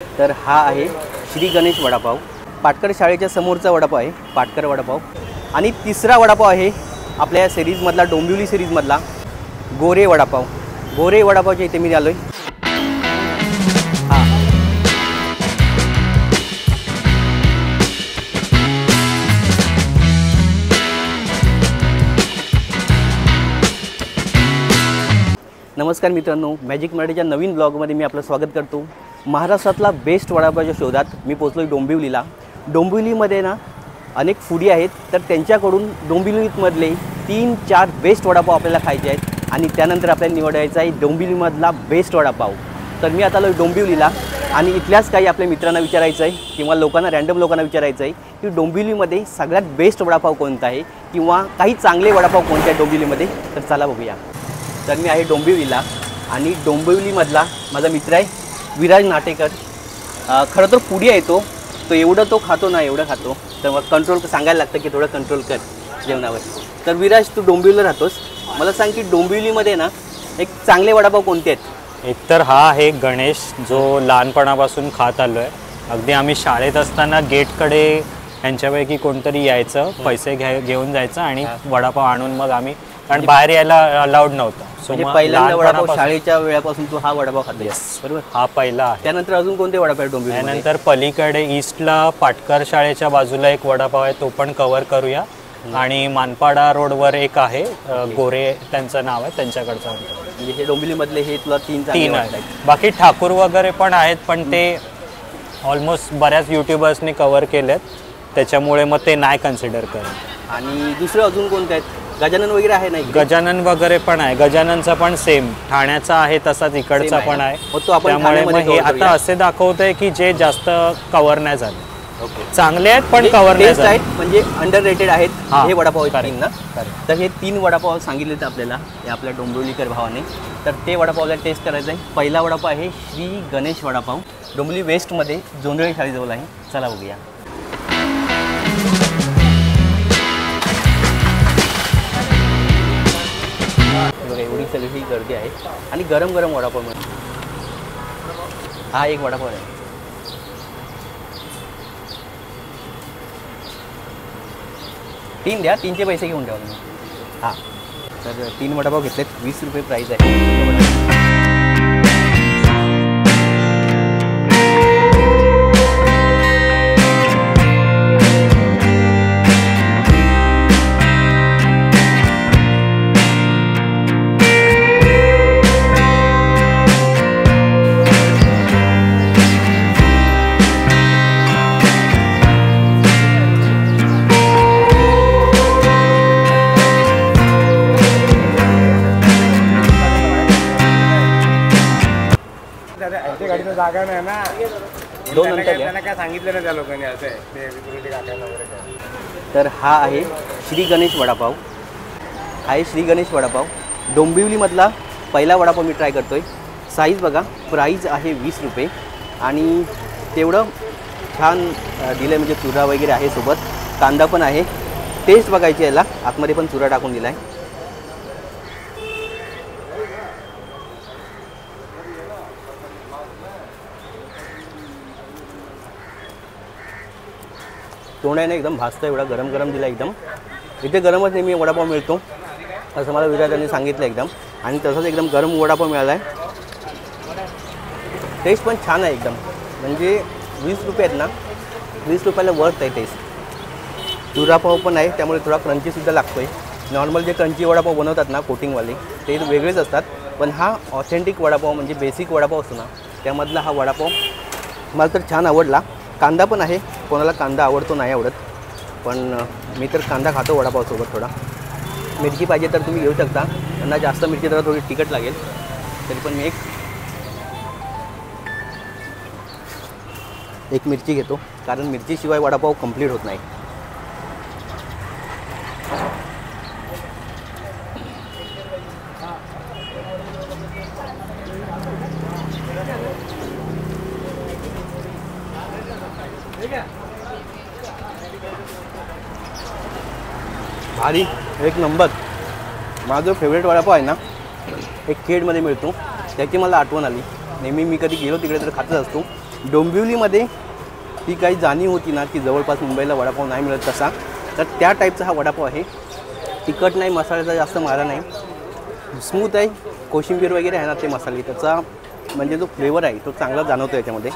तर हा आहे श्री गणेश वडापाव, पाटकर शाळेच्या समोरचा वडापाव आहे, पाटकर वडापाव। आणि तिसरा वडापाव आहे आपल्या या सिरीजमधला, डोंबिवली सिरीजमधला गोरे वडापाव। गोरे वडापावच्या इथे मी आलोय। नमस्कार मित्रांनो, मॅजिक मराठीच्या नवीन ब्लॉगमध्ये मी आपलं स्वागत करतो। महाराष्ट्रातला बेस्ट वडापावच्या शोधात मी पोहोचलो डोंबिवलीला। डोंबिवलीमध्ये ना अनेक फूडी आहेत, तर त्यांच्याकडून डोंबिवलीमधले 3-4 बेस्ट वडापाव आपल्याला खायचे आहेत आणि त्यानंतर आपल्याला निवडायचा आहे डोंबिवलीमधला बेस्ट वडापाव। तर मी आता आलो डोंबिवलीला आणि इथल्याच काही आपल्या मित्रांना विचारायचं आहे किंवा लोकांना, रँडम लोकांना विचारायचं आहे की डोंबिवलीमध्ये सगळ्यात बेस्ट वडापाव कोणता आहे किंवा काही चांगले वडापाव कोणते आहेत डोंबिवलीमध्ये। तर चला बघूया। तर मी आहे डोंबिवलीला आणि डोंबिवलीमधला माझा मित्र आहे विराज नाटेकर। खरं तर फूडी आहे तो एवढं तो खातो ना, एवढं खातो, तर मग कंट्रोल सांगायला लागतं की थोडं कंट्रोल कर जेवणावर। तर विराज, तू डोंबिवलीला राहतोस, मला सांग की डोंबिवलीमध्ये ना एक चांगले वडापाव कोणते आहेत? एकतर हा आहे गणेश, जो लहानपणापासून खात आलो आहे। अगदी आम्ही शाळेत असताना गेटकडे यांच्यापैकी कोणतरी यायचं, पैसे घेऊन जायचं आणि वडापाव आणून मग आम्ही, कारण बाहेर यायला अलाउड नव्हतं, म्हणजे पहिल्यांदा वडापाव शाळेच्या वेळापासून तू हा वडापाव खातोस, बरोबर? हा पहिला आहे। त्यानंतर अजून कोणते वडापाव आहेत डोंबिवली? त्यानंतर पलीकडे ईस्टला पाटकर शाळेच्या बाजूला एक वडापाव आहे, तो पण कव्हर करूया। आणि मानपाडा रोडवर एक आहे गोरे, त्यांचं नाव आहे, त्यांच्याकडचं। म्हणजे हे डोंबिवलीमधले हे तुला तीन आहेत। बाकी ठाकूर वगैरे पण आहेत, पण ते ऑलमोस्ट बऱ्याच युट्यूबर्सनी कव्हर केलेत, त्याच्यामुळे मग ते नाही कन्सिडर करत। आणि दुसरं अजून कोणते आहेत? गजानन वगैरे आहे ना? गजानन वगैरे पण आहे, गजाननचा पण सेम ठाण्याचा आहे तसाच इकडचा पण आहे। त्यामुळे मग हे आता असे दाखवतंय की जे जास्त कव्हर नाही झाले, चांगले आहेत पण कव्हर नाही झाले, म्हणजे अंडररेटेड आहेत हे वडापाव आहेत ना। तर हे 3 वडापाव सांगितलेत आपल्याला हे आपल्या डोंबिवलीकर भावाने, तर ते वडापावला टेस्ट करायचं आहे। पहिला वडापाव आहे श्री गणेश वडापाव, डोंबिवली वेस्टमध्ये जोंधळे शाळेजवळ आहे। चला बघूया। एवढी सगळी गर्दी आहे आणि गरम गरम वडापाव मिळतो। हा एक वडापाव आहे, तीन द्या, 3चे पैसे घेऊन ठेवा तुम्ही। हां, तर 3 वडापाव घेतलेत, 20 रुपये प्राईस आहे। जागा नाही ना, दोन नंतर काय सांगितलं ना त्या लोकांनी असं ते सिक्युरिटी काकांना वगैरे। तर हा आहे श्री गणेश वडापाव, हा आहे श्री गणेश वडापाव, डोंबिवलीमधला पहिला वडापाव मी ट्राय करतोय। साईज बघा, प्राईज आहे 20 रुपये आणि तेवढं छान दिलं आहे, म्हणजे चुरा वगैरे आहे, सोबत कांदा पण आहे। टेस्ट बघायची याला, आतमध्ये पण चुरा टाकून दिला आहे। तोंडाने एकदम भाजतं, एवढा गरम गरम दिला एकदम। इथे गरमच नेहमी वडापाव मिळतो असं मला विराजांनी सांगितलं एकदम, आणि तसंच एकदम गरम वडापाव मिळाला आहे। टेस्ट पण छान आहे एकदम, म्हणजे 20 रुपये आहेत ना, 20 रुपयाला वर्थ आहे टेस्ट। चुरापाव पण आहे, त्यामुळे थोडा क्रंचीसुद्धा लागतो आहे। नॉर्मल जे क्रंची वडापाव बनवतात ना कोटिंगवाले, ते वेगळेच असतात, पण हा ऑथेंटिक वडापाव, म्हणजे बेसिक वडापाव असतो ना, त्यामधला हा वडापाव मला तर छान आवडला। कांदा पण आहे, कोणाला कांदा आवडतो नाही आवडत, पण मी तर कांदा खातो वडापावसोबत। थोडा मिरची पाहिजे तर तुम्ही घेऊ शकता, त्यांना जास्त मिरची जरा थोडी तिखट लागेल, तरी पण मी एक मिरची घेतो, कारण मिरचीशिवाय वडापाव कंप्लीट होत नाही। भारी, एक नंबर। माझा जो फेवरेट वडापाव आहे ना, एक खेडमध्ये मिळतो, त्याची मला आठवण आली। नेहमी मी कधी गेलो तिकडे तर खातच असतो। डोंबिवलीमध्ये ती काही जाणीव होती ना की जवळपास मुंबईला वडापाव नाही मिळत तसा, तर त्या टाईपचा हा वडापाव आहे. तिखट नाही, मसाल्याचा जास्त मारा नाही, स्मूथ आहे. कोशिंबीर वगैरे आहे ना ते मसाले, त्याचा म्हणजे जो फ्लेवर आहे तो चांगला जाणवतो याच्यामध्ये.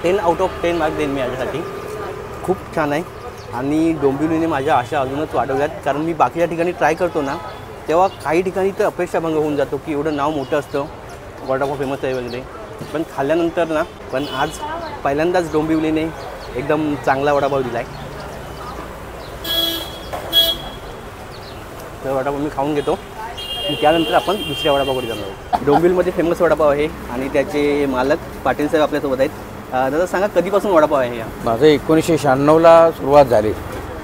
10 आउट ऑफ 10 मार्क देईन मी याच्यासाठी. खूप छान आहे आणि डोंबिवलीने माझ्या आशा अजूनच वाढवल्यात, कारण मी बाकीच्या ठिकाणी ट्राय करतो ना तेव्हा काही ठिकाणी तर अपेक्षाभंग होऊन जातो की एवढं नाव मोठं असतं, वडापाव फेमस आहे वगैरे, पण खाल्ल्यानंतर ना पण आज पहिल्यांदाच डोंबिवलीने एकदम चांगला वडापाव दिला आहे. तर वडापाव मी खाऊन घेतो, त्यानंतर आपण दुसऱ्या वडापावकडे जाणार आहोत. डोंबिवलीमध्ये फेमस वडापाव आहे आणि त्याचे मालक पाटील साहेब आपल्यासोबत आहेत. दादा सांगा, कधीपासून वडापाव आहे? माझं 1996ला सुरुवात झाली.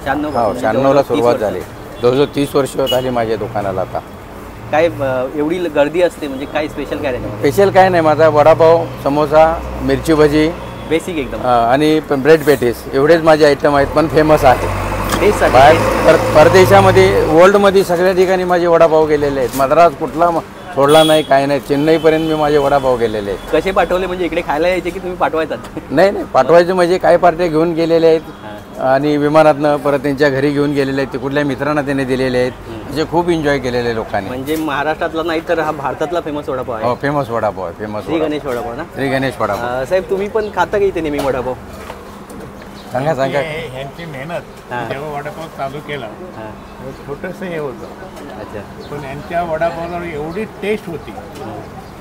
96ला सुरुवात झाली. जवळजवळ 30 वर्ष झाली माझ्या दुकानाला. आता काय एवढी गर्दी असते, म्हणजे काय स्पेशल काय आहे? स्पेशल काय नाही, माझा वडापाव, समोसा, मिरची भजी, बेसिक एकदम, आणि ब्रेड पॅटीस एवढेच माझे आयटम आहेत, पण फेमस आहे. टेस्ट बाहेर परदेशामध्ये, वर्ल्डमध्ये सगळ्या ठिकाणी माझे वडापाव गेलेले आहेत. मद्रास कुठला सोडला नाही, काय नाही, चेन्नईपर्यंत मी माझे वडापाव गेलेले आहेत. कसे पाठवले, म्हणजे इकडे खायला यायचे की तुम्ही पाठवायचात? नाही, पाठवायचे म्हणजे काही पार्ट्या घेऊन गेलेले आहेत आणि विमानातनं परत त्यांच्या घरी घेऊन गेलेले आहेत, ते कुठल्या मित्रांना त्यांनी दिलेले आहेत. म्हणजे खूप एन्जॉय केलेले लोकांनी. म्हणजे महाराष्ट्रातला नाही तर हा भारतातला फेमस वडापाव आहे. हो, फेमस वडापाव आहे. फेमस श्री गणेश वडापाव ना? श्री गणेश वडापाव. साहेब तुम्ही पण खाता का इथे नेहमी वडापाव? सांगा. ह्यांची मेहनत जेव्हा वडापाव चालू केला छोटंसं हे होतं. अच्छा. पण यांच्या वडापावला एवढी टेस्ट होती,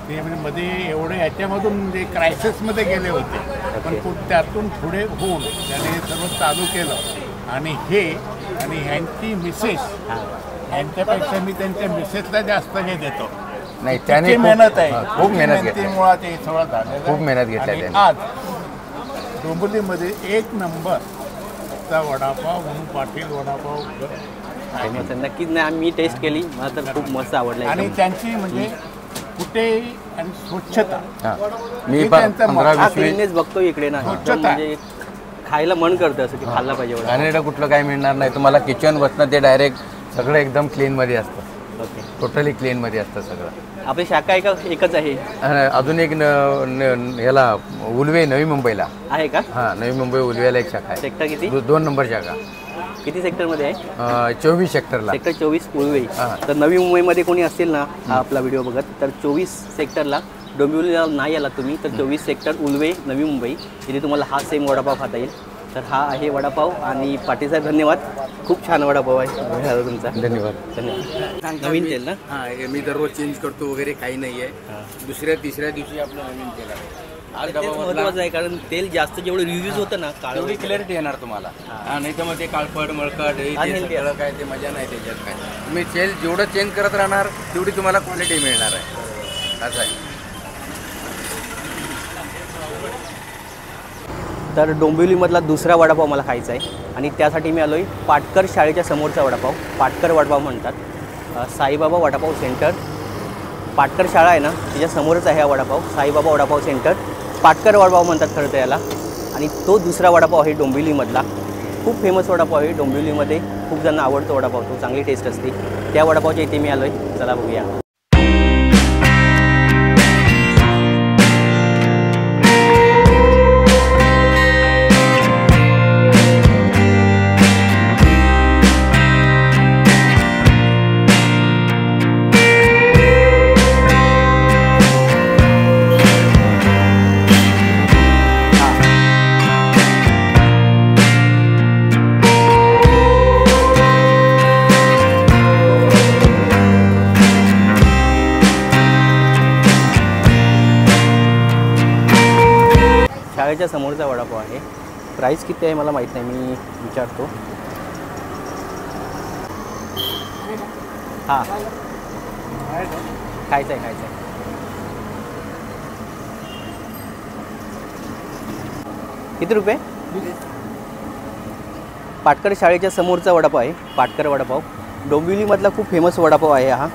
ते म्हणजे मध्ये एवढे याच्यामधून म्हणजे क्रायसिसमध्ये गेले होते, पण त्यातून पुढे होऊन त्याने हे सर्व चालू केलं. आणि ह्यांची मिसेस, ह्यांच्यापेक्षा मी त्यांच्या मिसेसला जास्त हे देतो. नाही, त्याने मेहनत आहे, खूप मेहनत घेतली. मुळात हे सगळं झालेलं, खूप मेहनत घेतली. आज डोंबिवलीमध्ये 1 नंबरचा वडापाव म्हणून पाटील वडापाव फेमस आहे. नक्कीच. नाही, मी टेस्ट केली, मला तर खूप मस्त आवडलं. आणि त्यांची म्हणजे कुठे आणि स्वच्छता. मी पण 15-20 बघतो इकडे ना, म्हणजे खायला मन करतं असं की खाल्ला पाहिजे वडा. आणि कुठलं काही मिळणार नाही तुम्हाला. किचन बसणं ते डायरेक्ट सगळं एकदम क्लीनमध्ये असतं. ओके. टोटली क्लीनमध्ये असतं सगळं. आपली शाखा आहे का एकच आहे? अजून एक ह्याला उलवे, नवी मुंबईला आहे का? हां, नवी मुंबई उलवेला एक शाखा आहे. सेक्टर किती? 2 नंबर शाखा. किती सेक्टरमध्ये आहे? 24 सेक्टरला. सेक्टर 24 उलवे. तर नवी मुंबईमध्ये कोणी असेल ना हा आपला व्हिडिओ बघत, तर 24 सेक्टरला डोंबिवलीला नाही आला तुम्ही तर 24 सेक्टर उलवे, नवी मुंबई, तिथे तुम्हाला हा सेम वडापाव खाता येईल. तर हा आहे वडापाव. आणि पाटील साहेब धन्यवाद, खूप छान वडापाव आहे झाला तुमचा. धन्यवाद. धन्यवाद. नवीन तेल ना? हां, मी दररोज चेंज करतो वगैरे, काही नाही आहे. दुसऱ्या तिसऱ्या दिवशी आपलं नवीन तेल आहे. महत्वाचं आहे, कारण तेल जास्त जेवढं रिव्ह्यूज होतं ना तेवढी क्लॅरिटी येणार तुम्हाला. नाही तर मग ते काळपट मळकट हे सगळं काय, ते मजा नाही त्याच्यात काय. तुम्ही तेल जेवढं चेंज करत राहणार तेवढी तुम्हाला क्वालिटी मिळणार आहे. असं आहे. तर डोंबिवलीमधला दुसरा वडापाव मला खायचा आहे आणि त्यासाठी मी आलो आहे पाटकर शाळेच्या समोरचा वडापाव. पाटकर वडापाव म्हणतात. साईबाबा वडापाव सेंटर, पाटकर शाळा आहे ना तिच्या समोरच आहे हा वडापाव. साईबाबा वडापाव सेंटर, पाटकर वडापाव म्हणतात खरं तर याला. आणि तो दुसरा वडापाव आहे डोंबिवलीमधला. खूप फेमस वडापाव आहे डोंबिवलीमध्ये, खूप जणांना आवडतो वडापाव, तो चांगली टेस्ट असते. त्या वडापावच्या इथे मी आलो आहे. चला बघूया. शाळेच्या समोरचा वडापाव आहे. प्राईस किती आहे मला माहीत नाही, मी विचारतो. हां, खायचं आहे. किती रुपये? पाटकर शाळेच्या समोरचा वडापाव आहे, पाटकर वडापाव. डोंबिवलीमधला खूप फेमस वडापाव आहे हा.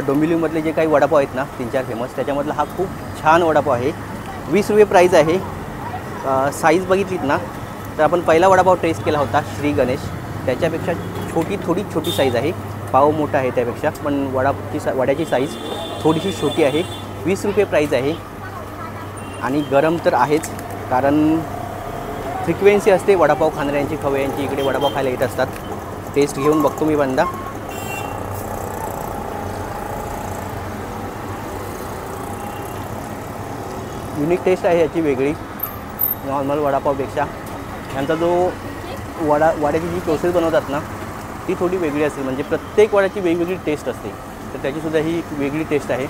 डोंबिवलीमधले जे काही वडापाव आहेत ना 3-4 फेमस, त्याच्यामधला हा खूप छान वडापाव आहे. 20 रुपये प्राईज आहे. साईज बघितलीत ना तर आपण पहिला वडापाव टेस्ट केला होता श्री गणेश, त्याच्यापेक्षा थोडी छोटी साईज आहे. पाव मोठा आहे त्यापेक्षा, पण वड्याची साईज थोडीशी छोटी आहे. 20 रुपये प्राईज आहे. आणि गरम तर आहेच, कारण फ्रिक्वेन्सी असते वडापाव खाणाऱ्यांची, खवय्यांची इकडे वडापाव खायला येत असतात. टेस्ट घेऊन बघतो मी बंदा. युनिक टेस्ट आहे याची वेगळी नॉर्मल वडापावपेक्षा. यांचा जो वड्याची जी प्रोसेस बनवतात ना ती थोडी वेगळी असते, म्हणजे प्रत्येक वड्याची वेगवेगळी टेस्ट असते, तर त्याचीसुद्धा ही वेगळी टेस्ट आहे.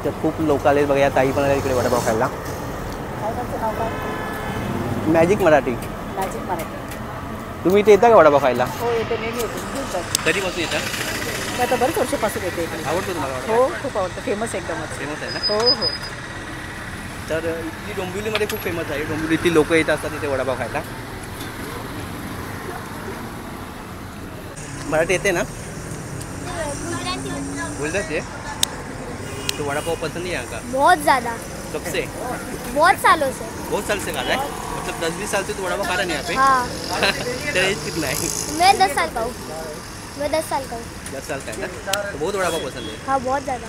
त्यात खूप लोक आले बघा, या ताई पण आल्या इकडे वडापाव खायला. मॅजिक मराठी. तुम्ही इथे येता का वडापाव खायला? हो येते, नेहमी येते. कधीपासून येतात? आता बरेच वर्षापासून येते इकडे. आवडतो तुम्हाला वडापाव? हो खूप आवडतं, फेमस एकदमच. फेमस आहे ना? हो हो. तर इथली डोंबिवलीमध्ये खूप फेमस आहे. डोंबिवलीतली लोक येत असतात इथे वडापाव खायला. मराठी येते ना? गुजराती है? तो वड़ा पाव पसंद नहीं आएगा? बहुत ज़्यादा, कब से? बहुत सालों से। बहुत साल से खा रहा है? मतलब 10-20 साल से तो वड़ा पाव खा रहा नहीं यहाँ पे? हाँ, तेरा एज कितना है? मैं 10 साल का हूँ। मैं 10 साल का हूँ। 10 साल का है ना? तो बहुत वड़ा पाव पसंद है. हाँ, बहुत ज़्यादा।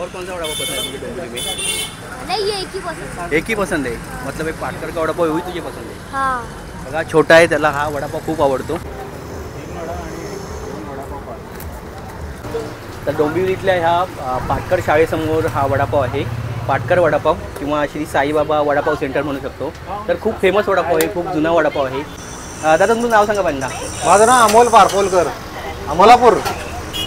और कौन सा वड़ा पाव पसंद है मुझे डोंबिवली में? नहीं, ये एक ही पसंद है। एक ही पसंद है, मतलब एक पाटकर का वड़ा पाव वही तुझे पसंद है? हाँ, बघा छोटा आहे, त्याला हा वडापाव खूप आवडतो. तर डोंबिवलीतल्या ह्या पाटकर शाळेसमोर हा वडापाव आहे. पाटकर वडापाव किंवा श्री साईबाबा वडापाव सेंटर म्हणू शकतो. तर खूप फेमस वडापाव आहे, खूप जुना वडापाव आहे. दादा तुमचं नाव सांगा पहिल्यांदा. माझं नाव अमोल पारपोलकर, अमोलापूर.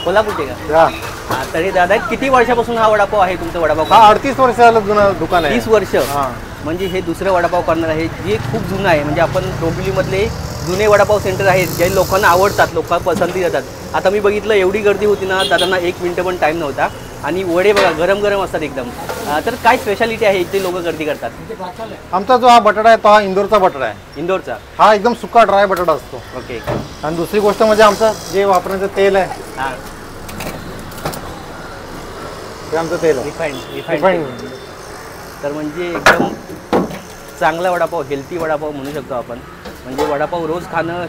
कोल्हापूरचे का? हां, तरी दादा किती वर्षापासून हा वडापाव आहे तुमचा वडापाव? हा 38 वर्ष झालं जुनं दुकान आहे. 30 वर्ष. हां. म्हणजे हे दुसरं वडापाव करणार आहे, जे खूप जुनं आहे. म्हणजे आपण डोंबिवलीमधले जुने वडापाव सेंटर आहेत जे लोकांना आवडतात, लोक पसंती देतात. आता मी बघितलं एवढी गर्दी होती ना, दादांना 1 मिनिट पण टाईम नव्हता. आणि वडे बघा गरम गरम असतात एकदम. तर काय स्पेशालिटी आहे इथे लोक गर्दी करतात? आमचा जो हा बटाटा आहे तो हा इंदोरचा बटाटा आहे. इंदोरचा? हा एकदम सुका ड्राय बटाटा असतो. ओके. आणि दुसरी गोष्ट म्हणजे आमचं जे वापरण्याचं तेल आहे हां, ते आमचं तेल आहे रिफाईंड. रिफाईंड. तर म्हणजे एकदम चांगला वडापाव, हेल्थी वडापाव म्हणू शकतो आपण. म्हणजे वडापाव रोज खाणं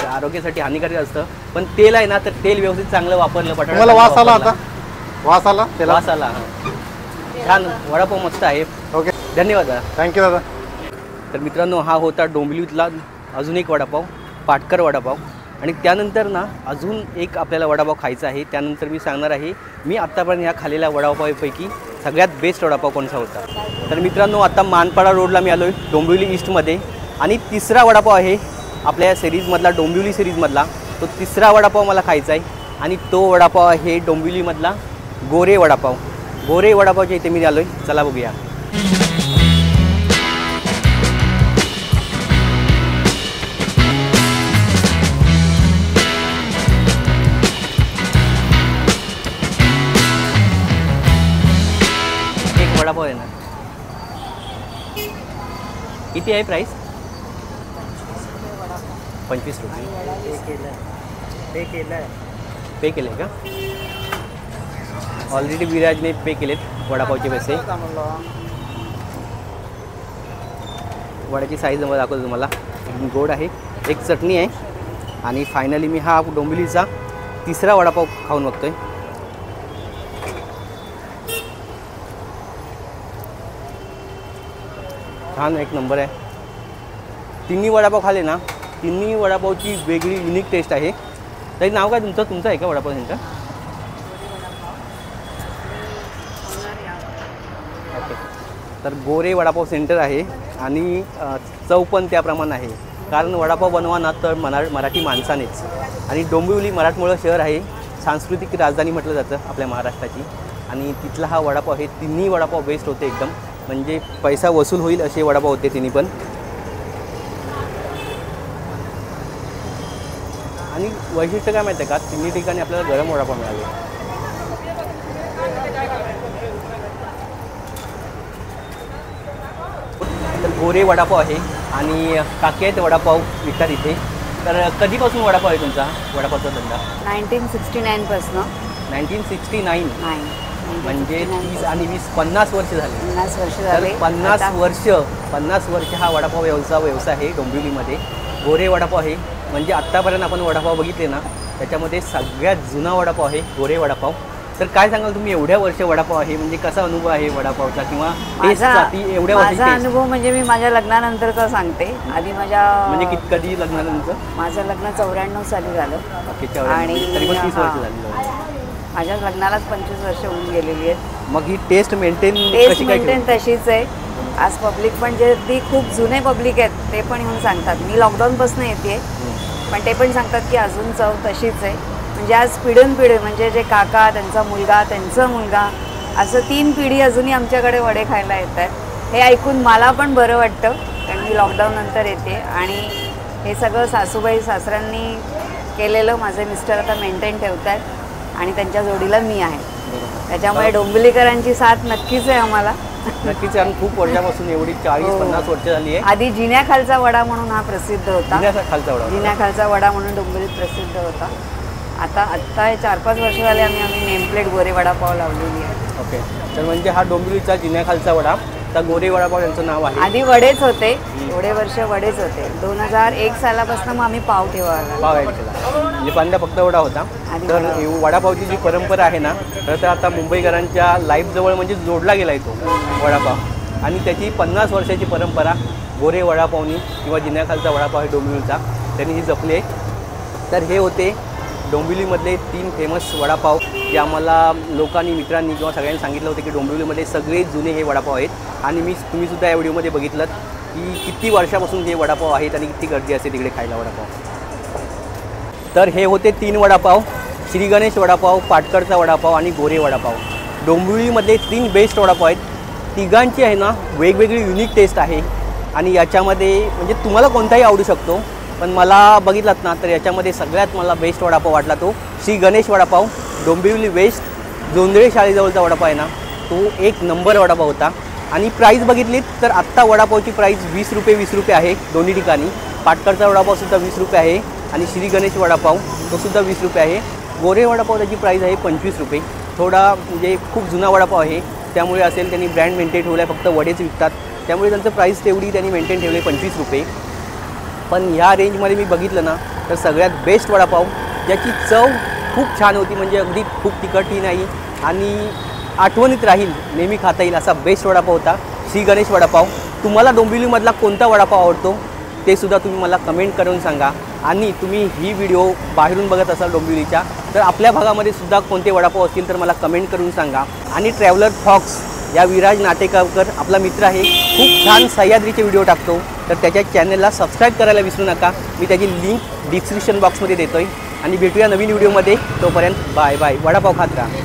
आरोग्यासाठी हानिकारक असतं, पण तेल आहे ना, तर तेल व्यवस्थित चांगलं वापरलं. बटाटा तुम्हाला वास आला आता? वास आला तेला? वास आला. छान वडापाव मस्त आहे. ओके, धन्यवाद दादा. थँक्यू दादा. तर मित्रांनो, हा होता डोंबिवलीतला अजून एक वडापाव, पाटकर वडापाव. आणि त्यानंतर ना अजून एक आपल्याला वडापाव खायचा आहे. त्यानंतर मी सांगणार आहे मी आत्तापर्यंत ह्या खाल्लेल्या वडापावपैकी सगळ्यात बेस्ट वडापाव कोणता होता. तर मित्रांनो, आता मानपाडा रोडला मी आलो आहे डोंबिवली ईस्टमध्ये. आणि तिसरा वडापाव आहे आपल्या या सिरीजमधला, डोंबिवली सिरीजमधला. तो तिसरा वडापाव मला खायचा आहे. आणि तो वडापाव आहे डोंबिवलीमधला गोरे वडापाव. गोरे वडापावच्या इथे मी आलो आहे. चला बघूया. एक वडापाव आहे ना, किती आहे प्राईस? 25 रुपये. पे केलं आहे का? ऑलरेडी विराजने पे केलेत वडापावचे पैसे. वड्याची साईज नंबर दाखवतो तुम्हाला. गोड आहे, एक चटणी आहे. आणि फायनली मी हा डोंबिवलीचा तिसरा वडापाव खाऊन बघतोय. छान, एक नंबर आहे. तिन्ही वडापाव खाल्ले ना, तिन्ही वडापावची वेगळी युनिक टेस्ट आहे. तरी नाव काय तुमचं? तुमचं आहे का वडापाव सेंटर? ओके. तर गोरे वडापाव सेंटर आहे. आणि चव पण त्याप्रमाणे आहे, कारण वडापाव बनवा ना तर मराठी माणसानेच. आणि डोंबिवली मराठमोळं शहर आहे, सांस्कृतिक राजधानी म्हटलं जातं आपल्या महाराष्ट्राची. आणि तिथला हा वडापाव हे तिन्ही वडापाव बेस्ट होते एकदम. म्हणजे पैसा वसूल होईल असे वडापाव होते तिन्ही पण. आणि वैशिष्ट्य काय माहिती आहे का, तिन्ही ठिकाणी आपल्याला गरम वडापाव मिळाले. तर गोरे वडापाव आहे आणि काकी आहेत वडापाव विकतात इथे. तर कधीपासून वडापाव आहे तुमचा, वडापावचा धंदा? 1969 पासून. 1969. नाही, म्हणजे 30 आणि 20 50 वर्ष झाले. 50 वर्ष तर झाले. 50 वर्ष हा वडापाव व्यवसाय आहे डोंबिवलीमध्ये. गोरे वडापाव आहे. म्हणजे आत्तापर्यंत आपण वडापाव बघितले ना, त्याच्यामध्ये सगळ्यात जुना वडापाव आहे गोरे वडापाव. तर काय सांगाल तुम्ही, एवढ्या वर्ष वडापाव आहे म्हणजे कसा अनुभव आहे वडापावचा किंवा टेस्टचा ती एवढ्या वर्षाची माझा taste? अनुभव म्हणजे मी माझ्या लग्नानंतरचा सांगते. आधी म्हणजे कधी लग्नानंतर? माझं लग्न 94 साली झालं आणि तरी पण 30 वर्ष हां. झाली. माझ्या लग्नालाच 25 वर्ष होऊन गेलेली आहेत. मग ही टेस्ट मेंटेन टेस्ट कशी काय मेंटेन तशीच आहे. आज पब्लिक पण जे ती खूप जुने पब्लिक आहेत ते पण येऊन सांगतात. मी लॉकडाऊनपासून येते पण ते पण सांगतात की अजून चव तशीच आहे. म्हणजे आज पिढी म्हणजे जे काका, त्यांचा मुलगा, त्यांचा मुलगा, असं 3 पिढी अजूनही आमच्याकडे वडे खायला येत आहेत. हे ऐकून मला पण बरं वाटतं कारण मी लॉकडाऊननंतर येते आणि हे सगळं सासूबाई सासऱ्यांनी केलेलं माझे मिस्टर आता मेंटेन ठेवत आहेत आणि त्यांच्या जोडीला मी आहे. त्याच्यामुळे डोंबिवलीकरांची साथ नक्कीच आहे आम्हाला. नक्कीच. आणि खूप वर्षापासून एवढी 40-50 वर्ष झाली आहे. आधी जिन्याखालचा वडा म्हणून हा प्रसिद्ध होता. खालचा वडा. जिन्याखालचा वडा म्हणून डोंबिवलीत प्रसिद्ध होता. आता 4-5 वर्ष झाले आम्ही नेमप्लेट गोरे वडापाव लावलेली आहे. ओके. तर म्हणजे हा डोंबिवलीचा जिन्याखालचा वडा, तर गोरे वडापाव यांचं नाव आहे. आधी वडेच होते, थोडे वर्ष वडेच होते. 2001 सालापासून मग आम्ही पाव ठेवायला पाव ॲड केला म्हणजे पहिल्यांदा फक्त वडा होता. आधी तर वडा. वडापावची जी परंपरा आहे ना तर आता मुंबईकरांच्या लाईफजवळ म्हणजे जोडला गेला आहे तो वडापाव. आणि त्याची 50 वर्षाची परंपरा गोरे वडापावनी किंवा जिन्याखालचा वडापाव आहे डोंबिवलीचा, त्यांनी ही जपली आहे. तर हे होते डोंबिवलीमधले 3 फेमस वडापाव जे आम्हाला लोकांनी, मित्रांनी किंवा सगळ्यांनी सांगितलं होतं की डोंबिवलीमध्ये सगळे जुने हे वडापाव आहेत. आणि तुम्हीसुद्धा या व्हिडिओमध्ये बघितलं की किती वर्षापासून हे वडापाव आहेत आणि किती गर्दी असते तिकडे खायला वडापाव. तर हे होते 3 वडापाव, श्री गणेश वडापाव, पाटकडचा वडापाव आणि गोरे वडापाव. डोंबिवलीमधले 3 बेस्ट वडापाव आहेत. तिघांची आहे ना वेगवेगळी युनिक टेस्ट आहे आणि याच्यामध्ये म्हणजे तुम्हाला कोणताही आवडू शकतो पण मला बघितलात ना तर याच्यामध्ये सगळ्यात मला बेस्ट वडापाव वाटला तो श्री गणेश वडापाव. डोंबिवली वेस्ट जोंधळे शाळेजवळचा वडापाव आहे ना तो 1 नंबर वडापाव होता. आणि प्राईस बघितलीत तर आत्ता वडापावची प्राईस 20 रुपये आहे दोन्ही ठिकाणी. पाटकडचा वडापावसुद्धा 20 रुपये आहे आणि श्री गणेश वडापाव तोसुद्धा 20 रुपये आहे. गोरे वडापाव त्याची प्राईस आहे 25 रुपये. थोडा म्हणजे खूप जुना वडापाव आहे त्यामुळे असेल त्यांनी ब्रँड मेंटेन ठेवला आहे, फक्त वडेच विकतात त्यामुळे त्यांचं प्राईस तेवढी त्यांनी मेंटेन ठेवले 25 रुपये. पण ह्या रेंजमध्ये मी बघितलं ना तर सगळ्यात बेस्ट वडापाव ज्याची चव खूप छान होती, म्हणजे अगदी खूप तिखटही नाही आणि आठवणीत राहील, नेहमी खाता येईल असा बेस्ट वडापाव होता श्री गणेश वडापाव. तुम्हाला डोंबिवलीमधला कोणता वडापाव आवडतो ते सुद्धा तुम्ही मला कमेंट करून सांगा. आणि तुम्ही ही व्हिडिओ बाहेरून बघत असाल डोंबिवलीच्या तर आपल्या भागामध्ये सुद्धा कोणते वडापाव असतील तर मला कमेंट करून सांगा. आणि ट्रॅव्हलर फॉक्स या विराज नाटेगावकर आपला मित्र आहे, खूप छान सह्याद्रीचे व्हिडिओ टाकतो तर त्याच्या चॅनलला सबस्क्राईब करायला विसरू नका. मी त्याची लिंक डिस्क्रिप्शन बॉक्समध्ये देतो आहे. आणि भेटूया नवीन व्हिडिओमध्ये. तोपर्यंत बाय बाय. वडापाव खात राहा.